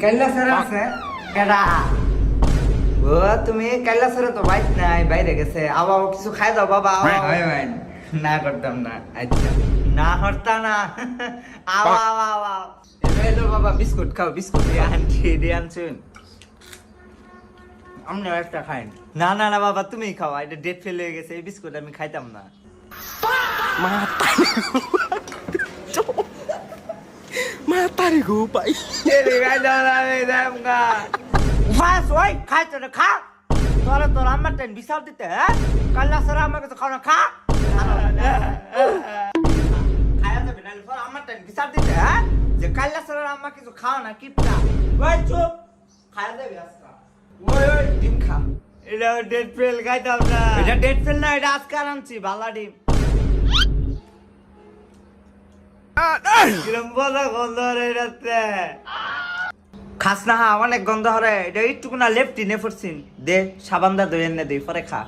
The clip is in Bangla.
কাইলা স্যার আছে কেডা ও তুমি কাইলা স্যার তো বাইক নাই বাইরে গেছে আবার কিছু খাই দাও বাবা ভাই ভাই না করতাম না আচ্ছা না হরতা না আওয়া আওয়া আওয়া এলো বাবা বিস্কুট খাও বিস্কুট দিয়ে আনছুন আমনে একটা খাইন না না না বাবা তুমি খাও এটা ডেট ফেল হয়ে গেছে এই বিস্কুট আমি খাইতাম না Mata gue, Pak. Ini kan dalam hidup kan. Mas, woi, kau cakap kah? Tola amat dan bisa tidak, ha? Kalau serama kita kau nak kah? Kaya tu benar, tola amat dan bisa tidak, ha? Jika kalau serama kita kau nak kita, woi cup, kaya tu biasa. Woi, dim kah? Ini date fail kaya tahu na? Ini date fail na, ini sekarang sih, bala dim. কিরম বলা গন্ধ হরে এটাতে খাস না হা অনেক গন্ধ হরে এটা একটু না লেফটি নে পড়ছিন দে সাবান দা দই এনে দে পরে খা